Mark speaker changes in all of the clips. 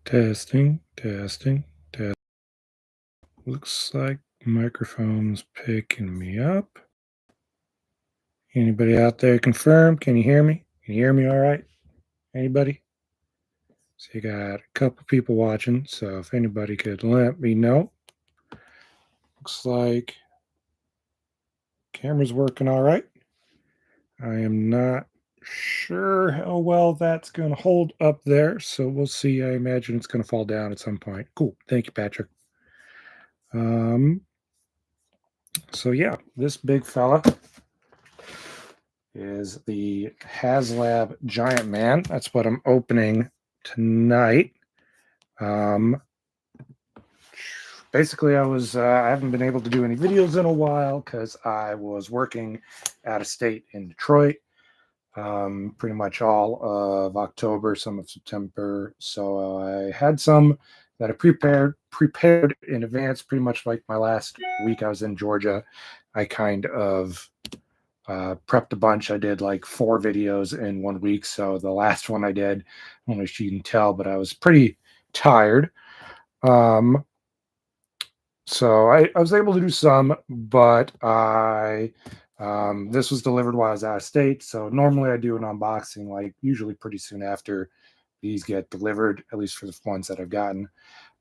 Speaker 1: Testing, testing, test. Looks like microphone's picking me up. Anybody out there confirm? Can you hear me? Can you hear me all right? Anybody? So you got a couple people watching, so if anybody could let me know. Looks like camera's working all right. I am not sure how well that's going to hold up there, so we'll see. I imagine it's going to fall down at some point. Cool. Thank you, Patrick. So yeah, this big fella is the Haslab Giant Man. That's what I'm opening tonight. Basically, I haven't been able to do any videos in a while because I was working out of state in Detroit, pretty much all of October, some of September. So I had some that I prepared in advance, pretty much like my last week I was in Georgia. I kind of prepped a bunch. I did like 4 videos in 1 week. So the last one I did, I don't know if you can tell, but I was pretty tired. So I was able to do some, but this was delivered while I was out of state. So normally I do an unboxing, like usually pretty soon after these get delivered, at least for the ones that I've gotten.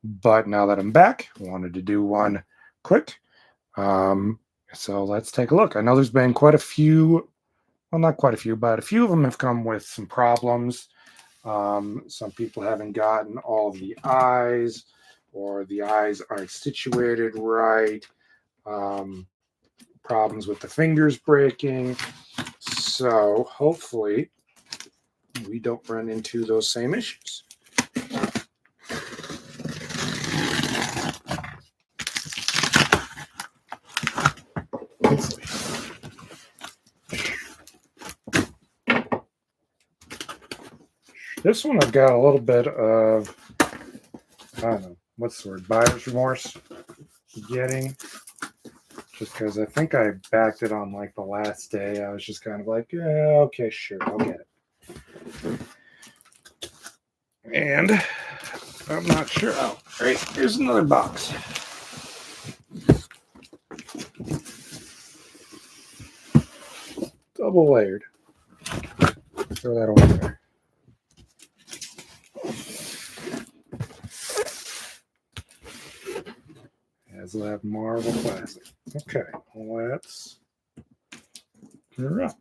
Speaker 1: But now that I'm back, I wanted to do one quick. So let's take a look. I know there's been quite a few, well, not quite a few, but a few of them have come with some problems. Some people haven't gotten all of the eyes, or the eyes aren't situated right. Problems with the fingers breaking. So hopefully we don't run into those same issues. This one I've got a little bit of, I don't know, what's the word, buyer's remorse getting. Just because I think I backed it on like the last day. I was just kind of like, yeah, okay, sure, I'll get it. And I'm not sure. Oh, right, here's another box. Double layered. Throw that over there. Haslab marble plastic. Okay, let's put her up.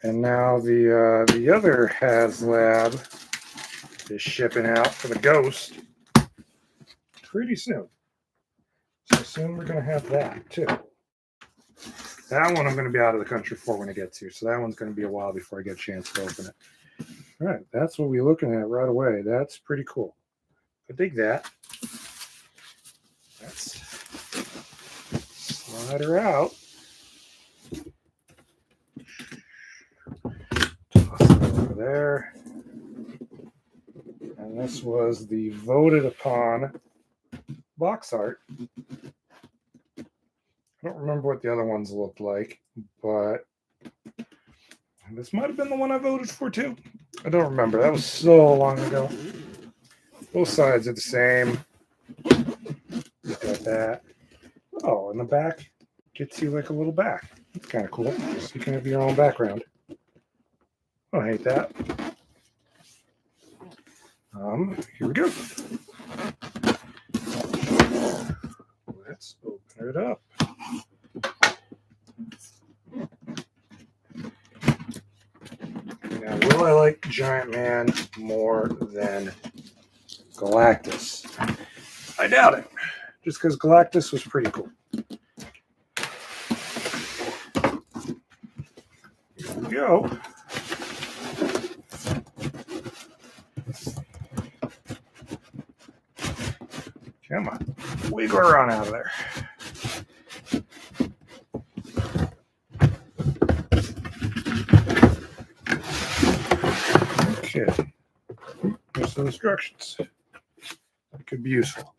Speaker 1: And now the other Haslab is shipping out for the Ghost pretty soon. So soon we're going to have that too. That one I'm going to be out of the country for when it gets here. So that one's going to be a while before I get a chance to open it. All right, that's what we're looking at right away. That's pretty cool. I dig that. Let's slide her out. Toss it over there. And this was the voted upon box art. I don't remember what the other ones looked like, but this might have been the one I voted for too. I don't remember. That was so long ago. Both sides are the same. Got that. Oh, and the back gets you like a little back. That's kind of cool. So you can have your own background. I don't hate that. Here we go. Let's open it up. Now, will I like Giant Man more than Galactus? I doubt it. Just because Galactus was pretty cool. Here we go. Come on. Wiggle her on out of there. Okay. Here's some instructions. That could be useful.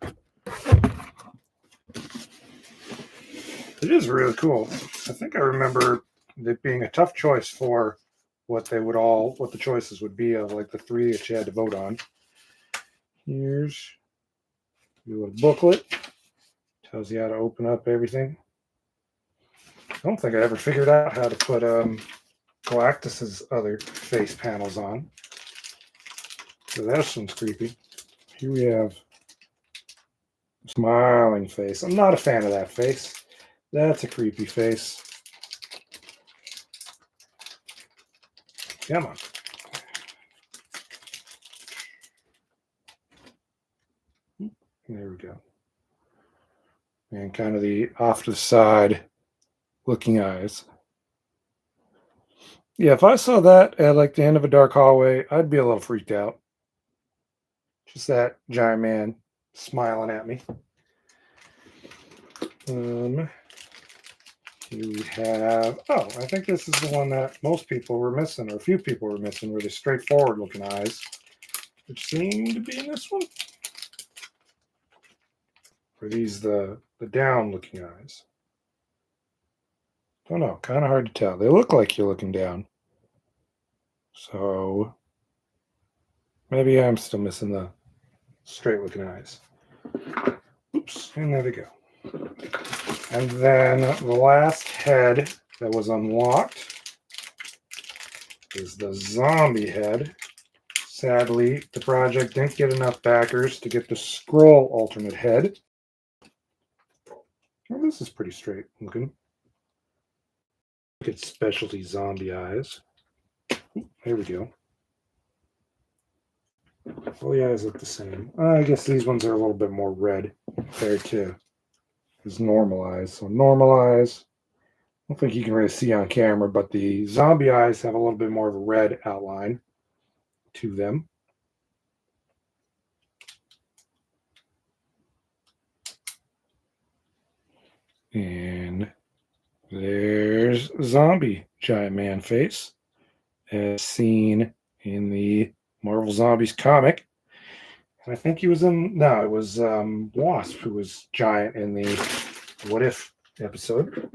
Speaker 1: It is really cool. I think I remember it being a tough choice for what the choices would be of like the 3 that you had to vote on. Here's your little booklet. Tells you how to open up everything. I don't think I ever figured out how to put Galactus's other face panels on. So that one's creepy. Here we have a smiling face. I'm not a fan of that face. That's a creepy face. Come on. There we go. And kind of the off to the side looking eyes. Yeah, if I saw that at like the end of a dark hallway, I'd be a little freaked out. Just that giant man smiling at me. Here we have, I think this is the one that most people were missing, or a few people were missing, were the straightforward looking eyes, which seem to be in this one. Or these the down looking eyes? Don't know, kind of hard to tell. They look like you're looking down. So maybe I'm still missing the straight looking eyes. Oops, and there they go. And then the last head that was unlocked is the zombie head. Sadly, the project didn't get enough backers to get the scroll alternate head. Well, this is pretty straight looking. Look at specialty zombie eyes. There we go. All the eyes look the same. I guess these ones are a little bit more red compared to his normal eyes. So normal eyes, I don't think you can really see on camera, but the zombie eyes have a little bit more of a red outline to them. And there's zombie giant man face as seen in the Marvel Zombies comic. And I think he was in, no, it was Wasp who was giant in the What If episode.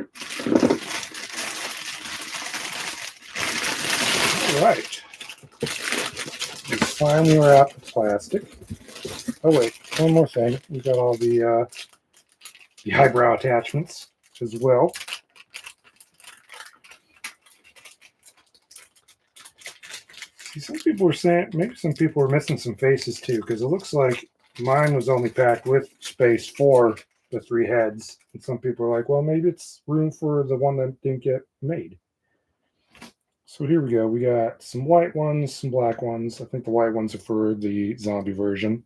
Speaker 1: All right. Finally wrapped with plastic. Oh wait, one more thing. We got all the eyebrow attachments as well. See, some people were saying maybe some people were missing some faces too, because it looks like mine was only packed with space for the 3 heads, and some people are like, well, maybe it's room for the one that didn't get made. So here we go. We got some white ones, some black ones. I think the white ones are for the zombie version.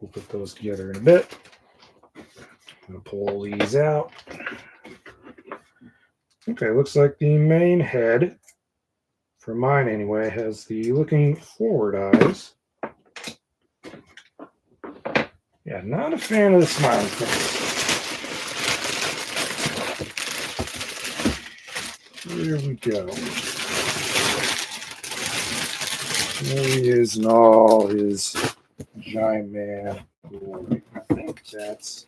Speaker 1: We'll put those together in a bit. I'm going to pull these out. Okay, looks like the main head, for mine anyway, has the looking forward eyes. Yeah, not a fan of the smiling face. Here we go. There he is in all his giant man glory. I think that's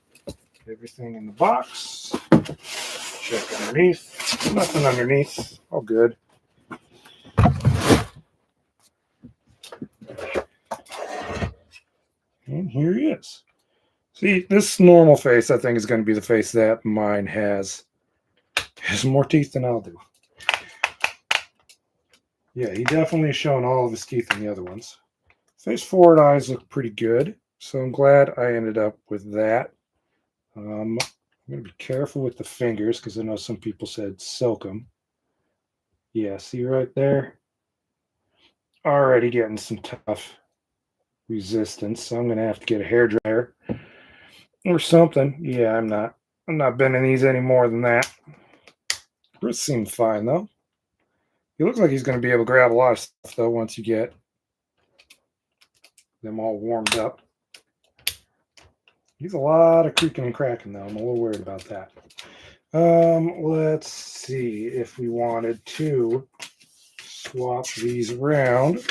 Speaker 1: everything in the box. Check underneath. Nothing underneath. All good. And here he is. See, this normal face, I think, is going to be the face that mine has. Has more teeth than I'll do. Yeah, he definitely is showing all of his teeth in the other ones. Face forward eyes look pretty good, so I'm glad I ended up with that. I'm going to be careful with the fingers because I know some people said soak them. Yeah, see right there? Already getting some tough resistance, so I'm going to have to get a hairdryer or something. Yeah, I'm not bending these any more than that. Wrists seem fine, though. He looks like he's going to be able to grab a lot of stuff, though, once you get them all warmed up. He's a lot of creaking and cracking, though. I'm a little worried about that. Let's see if we wanted to swap these around,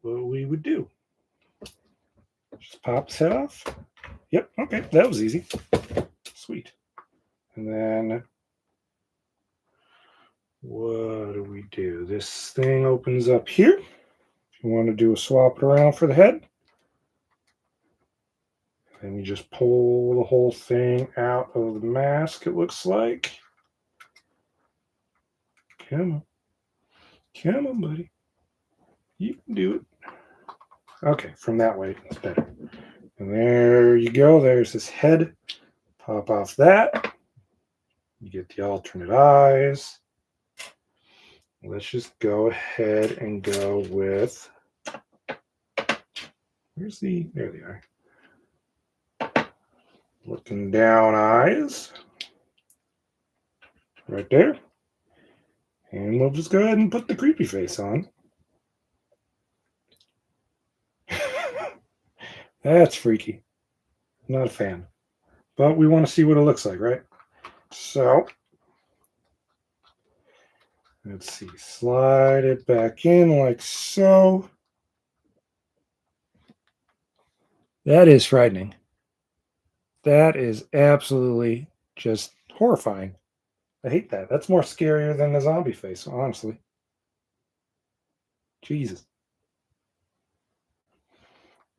Speaker 1: what we would do. Just pop his head off. Yep, okay, that was easy. Sweet. And then what do we do? This thing opens up here. If you want to do a swap it around for the head. And you just pull the whole thing out of the mask, it looks like. Come on. Come on, buddy. You can do it. Okay, from that way, it's better. And there you go. There's this head. Pop off that. You get the alternate eyes. Let's just go ahead and go with... Where's the... There they are. Looking down eyes. Right there. And we'll just go ahead and put the creepy face on. That's freaky. Not a fan. But we want to see what it looks like, right? So, let's see. Slide it back in like so. That is frightening. That is absolutely just horrifying. I hate that. That's more scarier than the zombie face, honestly. Jesus.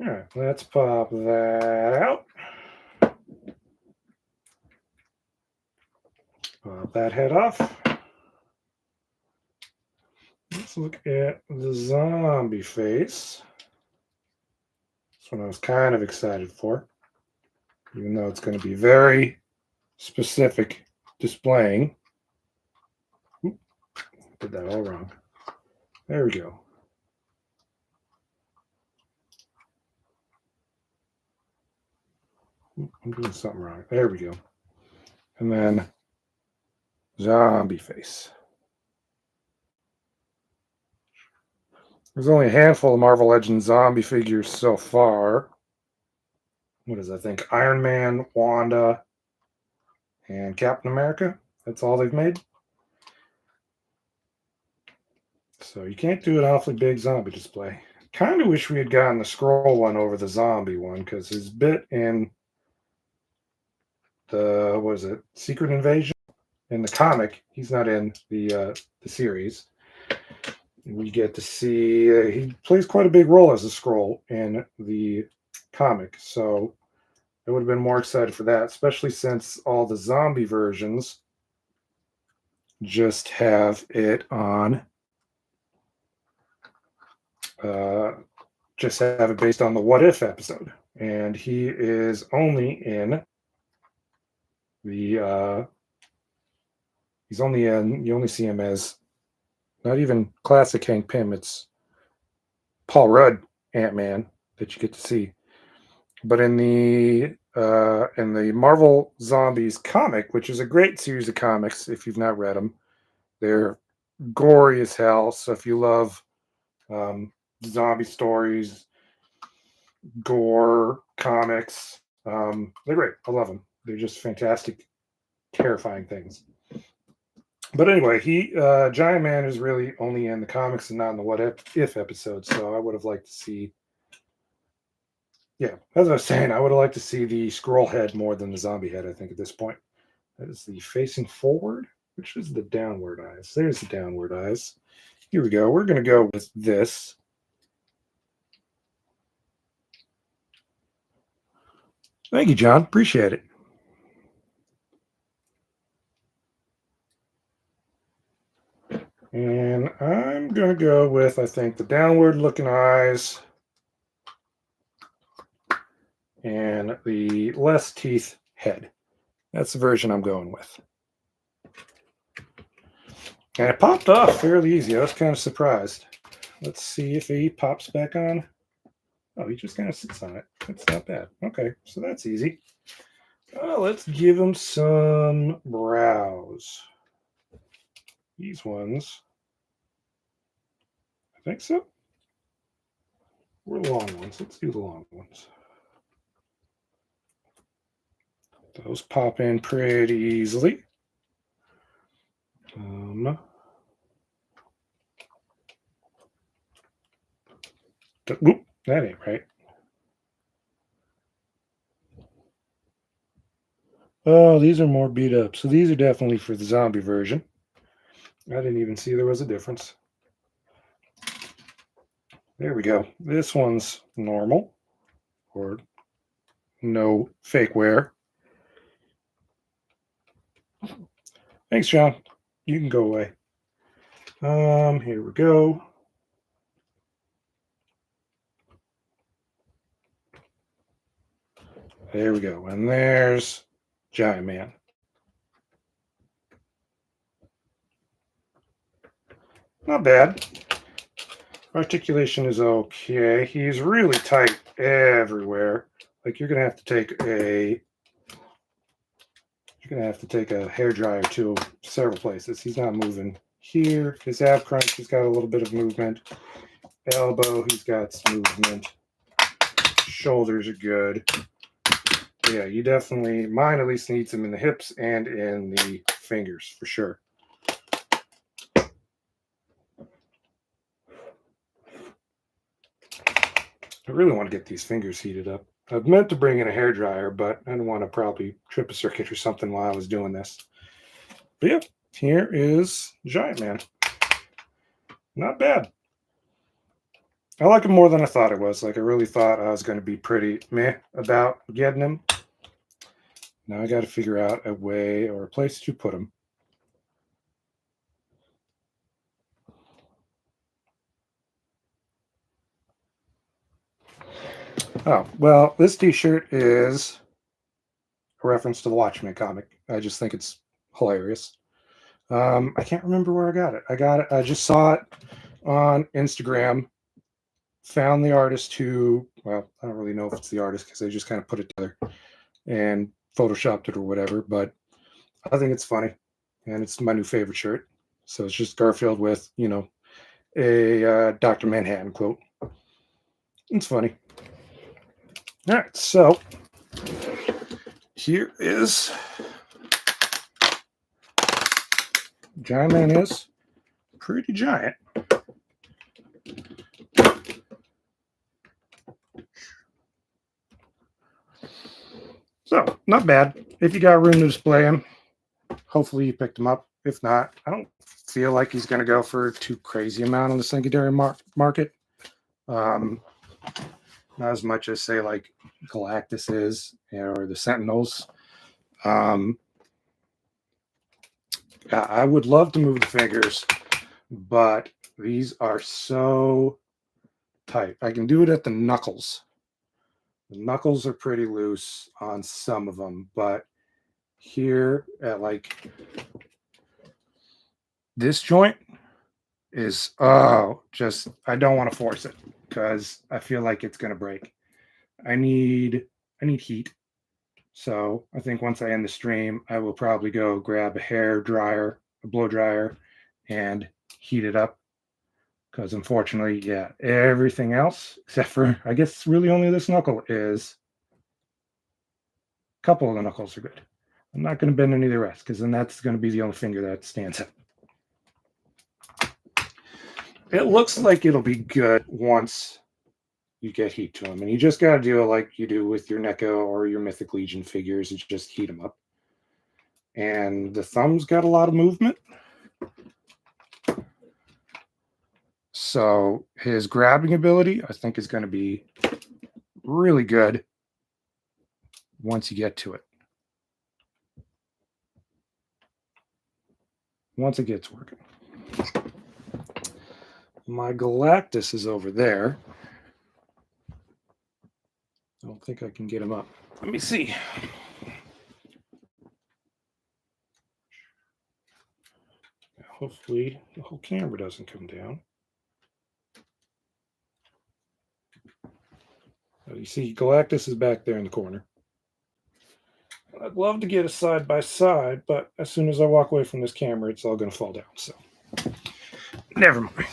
Speaker 1: All right, let's pop that out. Pop that head off. Let's look at the zombie face. This one I was kind of excited for, even though it's going to be very specific displaying. Oop, did that all wrong. There we go. Oop, I'm doing something wrong. There we go. And then zombie face. There's only a handful of Marvel Legends zombie figures so far. What is, I think, Iron Man, Wanda, and Captain America. That's all they've made. So you can't do an awfully big zombie display. Kind of wish we had gotten the Skrull one over the zombie one, because his bit in the, what is it, Secret Invasion? In the comic, he's not in the series. We get to see he plays quite a big role as a Skrull in the comic, so I would have been more excited for that, especially since all the zombie versions just have it on, just have it based on the What If episode, and he is only in the he's only in, you only see him as not even classic Hank Pym, it's Paul Rudd Ant-Man that you get to see. But in the Marvel Zombies comic, which is a great series of comics if you've not read them, they're gory as hell. So if you love zombie stories, gore comics, they're great. I love them. They're just fantastic, terrifying things. But anyway, Giant Man is really only in the comics and not in the What If episode. So I would have liked to see, yeah, as I was saying, I would have liked to see the Skrull head more than the zombie head, I think, at this point. That is the facing forward, which is the downward eyes. There's the downward eyes. Here we go. We're going to go with this. Thank you, John. Appreciate it. And I'm going to go with, I think, the downward looking eyes and the less teeth head. That's the version I'm going with. And it popped off fairly easy. I was kind of surprised. Let's see if he pops back on. Oh, he just kind of sits on it. That's not bad. Okay, so that's easy. Let's give him some brows. These ones, I think so. Or long ones. Let's do the long ones. Those pop in pretty easily. Whoop, that ain't right. Oh, these are more beat up. So these are definitely for the zombie version. I didn't even see there was a difference. There we go. This one's normal, or no fake wear. Thanks, John. You can go away. Here we go. There we go. And there's Giant Man. Not bad. Articulation is okay. He's really tight everywhere. Like you're gonna have to take a hair dryer to several places. He's not moving here. His ab crunch, he's got a little bit of movement. Elbow, he's got some movement. Shoulders are good. Yeah, you definitely, mine at least needs them in the hips and in the fingers for sure. I really want to get these fingers heated up. I meant to bring in a hair dryer, but I didn't want to probably trip a circuit or something while I was doing this. But yeah, here is Giant Man. Not bad. I like him more than I thought it was. Like I really thought I was going to be pretty meh about getting him. Now I got to figure out a way or a place to put him. Oh, well, this t-shirt is a reference to the Watchmen comic. I just think it's hilarious. I can't remember where I got it. I just saw it on Instagram. Found the artist who, well, I don't really know if it's the artist because they just kind of put it together and photoshopped it or whatever. But I think it's funny, and it's my new favorite shirt. So it's just Garfield with, a Dr. Manhattan quote. It's funny. All right, so here is Giant Man is pretty giant. So, not bad. If you got room to display him, hopefully you picked him up. If not, I don't feel like he's going to go for too crazy amount on the secondary market. Not as much as, say, like Galactus is, or the Sentinels. I would love to move the fingers, but these are so tight. I can do it at the knuckles. The knuckles are pretty loose on some of them, but here at like this joint is, just, I don't want to force it because I feel like it's going to break. I need heat. So I think once I end the stream, I will probably go grab a hair dryer, a blow dryer, and heat it up. Because unfortunately, yeah, everything else, except for, I guess, really only this knuckle is, a couple of the knuckles are good. I'm not going to bend any of the rest, because then that's going to be the only finger that stands out. It looks like it'll be good once you get heat to them. And you just got to do it like you do with your NECA or your Mythic Legion figures. You just heat them up. And the thumb's got a lot of movement. So his grabbing ability, I think, is going to be really good once you get to it. Once it gets working. My Galactus is over there. I don't think I can get him up. Let me see. Hopefully the whole camera doesn't come down. You see, Galactus is back there in the corner. I'd love to get a side by side, but as soon as I walk away from this camera, it's all going to fall down. So, never mind.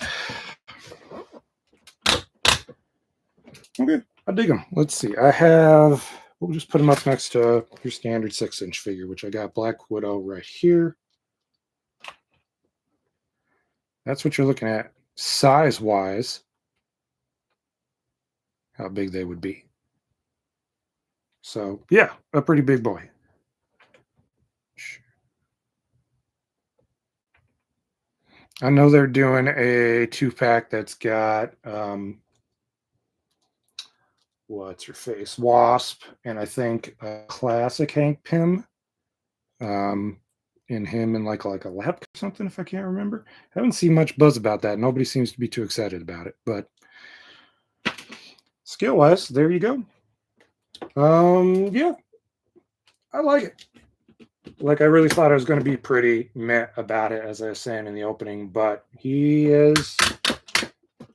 Speaker 1: Okay, I dig them. Let's see. We'll just put them up next to your standard 6-inch figure, which I got Black Widow right here. That's what you're looking at size-wise, how big they would be. So, yeah, a pretty big boy. I know they're doing a 2-pack that's got what's her face, Wasp, and I think a classic Hank Pym. In him in like a lab or something, if I can't remember. Haven't seen much buzz about that. Nobody seems to be too excited about it, but skill wise, there you go. Yeah, I like it. Like I really thought I was going to be pretty meh about it, as I was saying in the opening, but he is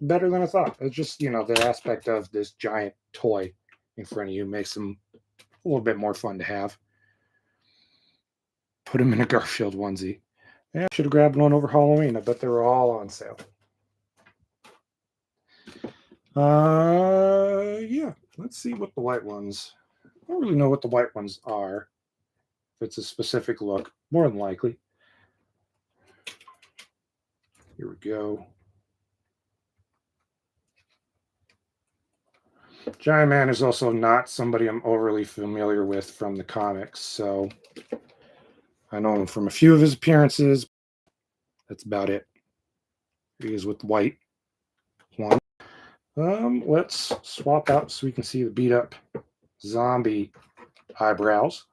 Speaker 1: better than I thought. It's just, the aspect of this giant toy in front of you makes him a little bit more fun to have. Put him in a Garfield onesie. Yeah, I should have grabbed one over Halloween. I bet they were all on sale. Yeah, let's see what the white ones. I don't really know what the white ones are. If it's a specific look, more than likely. Here we go. Giant Man is also not somebody I'm overly familiar with from the comics, so I know him from a few of his appearances. That's about it. He is with white one. Let's swap out so we can see the beat up zombie eyebrows.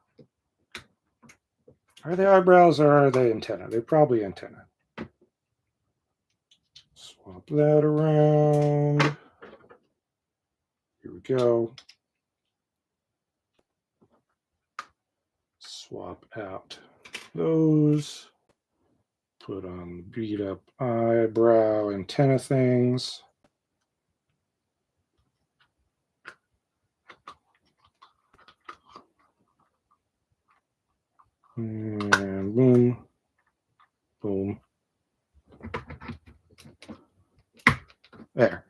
Speaker 1: Are they eyebrows or are they antenna? They're probably antenna. Swap that around. Here we go. Swap out those. Put on beat up eyebrow antenna things. And boom. Boom. There.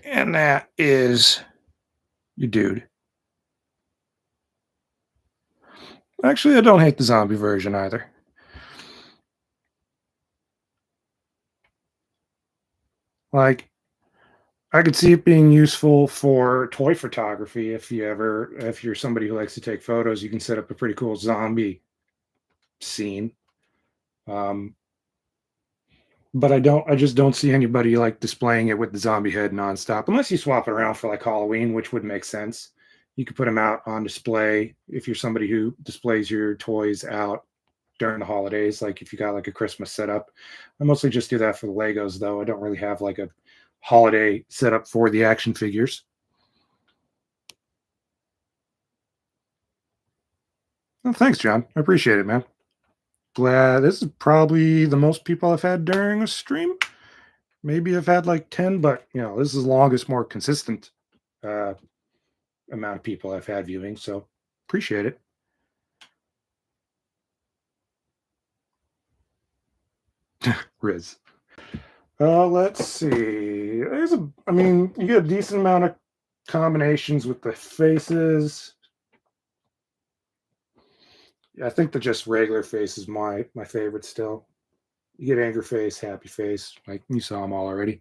Speaker 1: And that is your dude. Actually, I don't hate the zombie version either. Like, I could see it being useful for toy photography if you're somebody who likes to take photos, you can set up a pretty cool zombie scene. But I just don't see anybody like displaying it with the zombie head nonstop, unless you swap it around for like Halloween, which would make sense. You could put them out on display if you're somebody who displays your toys out during the holidays, like if you got like a Christmas setup. I mostly just do that for the Legos, though. I don't really have like a holiday setup for the action figures. Well, thanks, John. I appreciate it, man. Glad this is probably the most people I've had during a stream. Maybe I've had like 10, but this is the longest, more consistent uh, amount of people I've had viewing. So appreciate it. Riz. Let's see. You get a decent amount of combinations with the faces. I think the just regular face is my favorite still. You get anger face, happy face, like you saw them all already.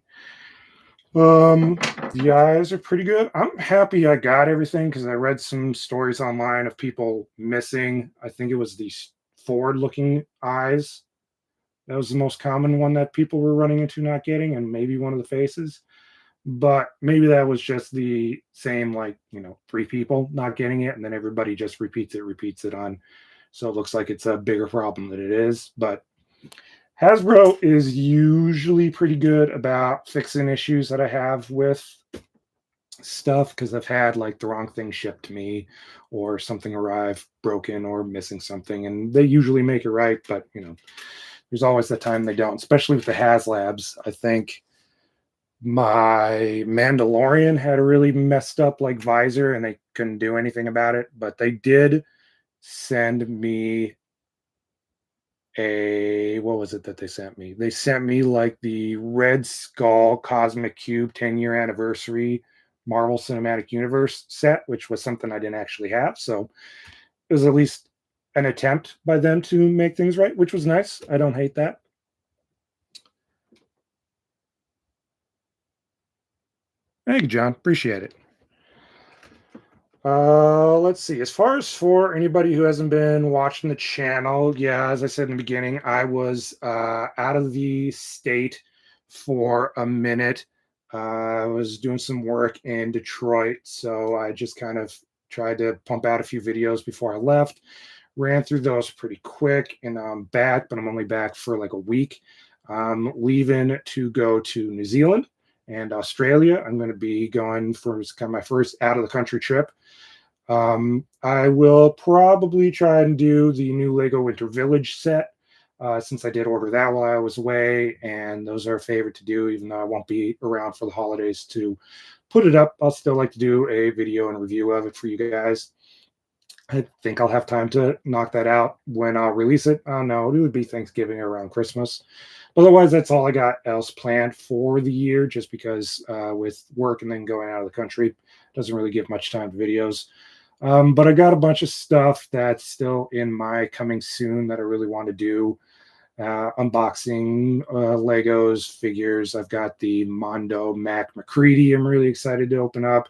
Speaker 1: The eyes are pretty good. I'm happy I got everything because I read some stories online of people missing. I think it was these forward-looking eyes. That was the most common one that people were running into not getting, and maybe one of the faces. But maybe that was just the same, like, 3 people not getting it, and then everybody just repeats it on. So it looks like it's a bigger problem than it is. But Hasbro is usually pretty good about fixing issues that I have with stuff because I've had like the wrong thing shipped to me or something arrive broken or missing something, and they usually make it right. But there's always the time they don't, especially with the Haslabs. I think my Mandalorian had a really messed up like visor and they couldn't do anything about it, but they did send me what was it that they sent me? They sent me like the Red Skull Cosmic Cube 10-year anniversary Marvel Cinematic Universe set, which was something I didn't actually have. So it was at least an attempt by them to make things right, which was nice. I don't hate that. Thank you, John. Appreciate it. Let's see. As far as for anybody who hasn't been watching the channel, yeah, as I said in the beginning, I was out of the state for a minute. I was doing some work in Detroit, so I just kind of tried to pump out a few videos before I left. Ran through those pretty quick, and I'm back, but I'm only back for like a week. I'm leaving to go to New Zealand and Australia. I'm going to be going for kind of my first out of the country trip. I will probably try and do the new Lego Winter Village set, since I did order that while I was away, and those are a favorite to do, even though I won't be around for the holidays to put it up. I'll still like to do a video and review of it for you guys. I think I'll have time to knock that out when I'll release it. I don't know. It would be Thanksgiving or around Christmas. Otherwise, that's all I got else planned for the year, just because with work and then going out of the country, doesn't really give much time to videos. But I got a bunch of stuff that's still in my coming soon that I really want to do. Unboxing Legos, figures. I've got the Mondo Mac McCready I'm really excited to open up.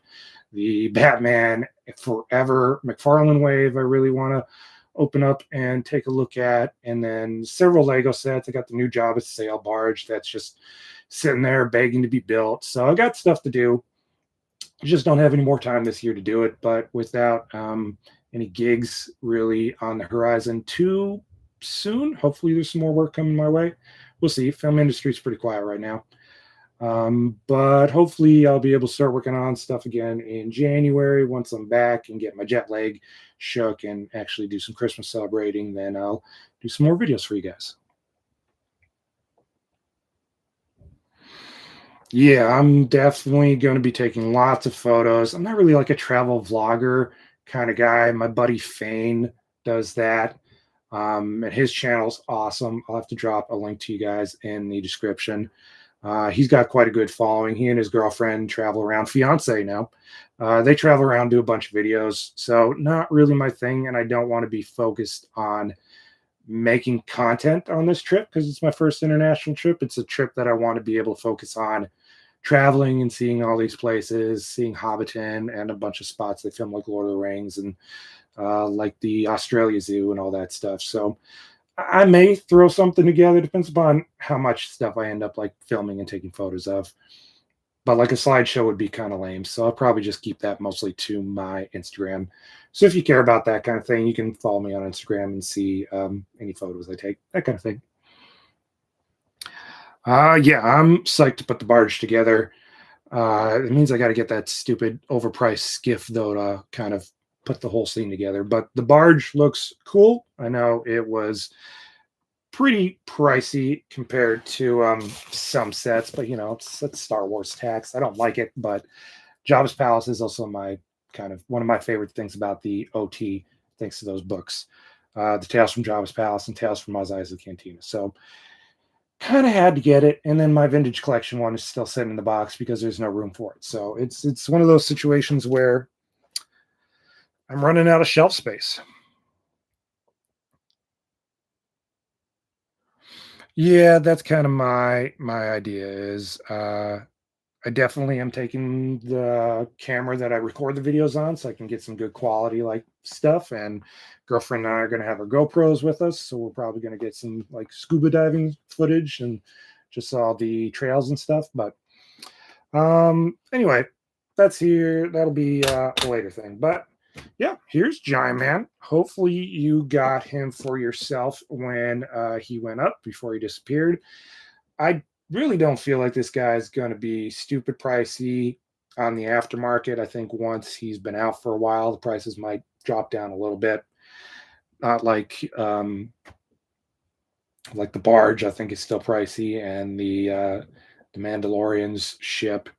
Speaker 1: The Batman Forever McFarlane Wave I really want to open up and take a look at. And then several Lego sets. I got the new Jabba sail barge that's just sitting there begging to be built. So I got stuff to do. Just don't have any more time this year to do it, but without any gigs really on the horizon too soon, hopefully there's some more work coming my way. We'll see. Film industry is pretty quiet right now. But hopefully I'll be able to start working on stuff again in January once I'm back and get my jet lag shook and actually do some Christmas celebrating. Then I'll do some more videos for you guys. Yeah, I'm definitely going to be taking lots of photos. I'm not really like a travel vlogger kind of guy. My buddy Fain does that. And his channel's awesome. I'll have to drop a link to you guys in the description. He's got quite a good following. He and his girlfriend travel around, fiance now. They travel around, do a bunch of videos. So not really my thing. And I don't want to be focused on making content on this trip because it's my first international trip. It's a trip that I want to be able to focus on traveling and seeing all these places, seeing Hobbiton and a bunch of spots they film like Lord of the Rings and like the Australia Zoo and all that stuff. So I may throw something together. Depends upon how much stuff I end up like filming and taking photos of. But like a slideshow would be kind of lame. So I'll probably just keep that mostly to my Instagram. So if you care about that kind of thing, you can follow me on Instagram and see any photos I take, that kind of thing. Yeah, I'm psyched to put the barge together. It means I got to get that stupid overpriced skiff though to kind of put the whole scene together. But the barge looks cool. I know it was pretty pricey compared to some sets, but you know, it's Star Wars tax. I don't like it, but Jabba's Palace is also my kind of one of my favorite things about the OT, thanks to those books. The Tales from Jabba's Palace and Tales from Mos Eisley Cantina. So kind of had to get it, and then my vintage collection one is still sitting in the box because there's no room for it. So it's one of those situations where I'm running out of shelf space. Yeah, that's kind of my idea is I definitely am taking the camera that I record the videos on so I can get some good quality like stuff. And girlfriend and I are going to have our GoPros with us, so we're probably going to get some like scuba diving footage and just all the trails and stuff. But anyway, that's here. That'll be a later thing. But yeah, here's Giant Man. Hopefully you got him for yourself when he went up before he disappeared. I really don't feel like this guy's going to be stupid pricey on the aftermarket. I think once he's been out for a while, the prices might drop down a little bit. Not like the barge, I think is still pricey, and the Mandalorian's ship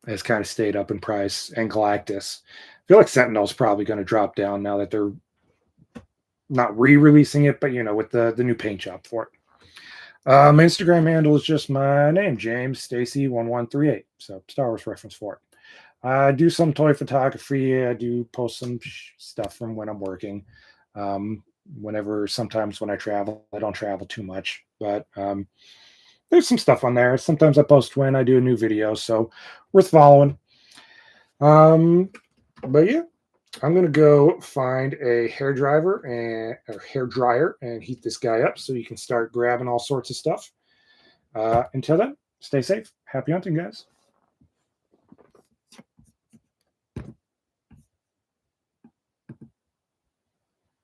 Speaker 1: has kind of stayed up in price, and Galactus. I feel like Sentinel's probably going to drop down now that they're not re-releasing it, but you know, with the new paint job for it. My Instagram handle is just my name, James Stacy 1138. So Star Wars reference for it. I do some toy photography. I do post some stuff from when I'm working. Sometimes when I travel, I don't travel too much, but there's some stuff on there. Sometimes I post when I do a new video, so worth following. But yeah, I'm gonna go find a hair dryer and heat this guy up so you can start grabbing all sorts of stuff. Until then, stay safe. Happy hunting, guys.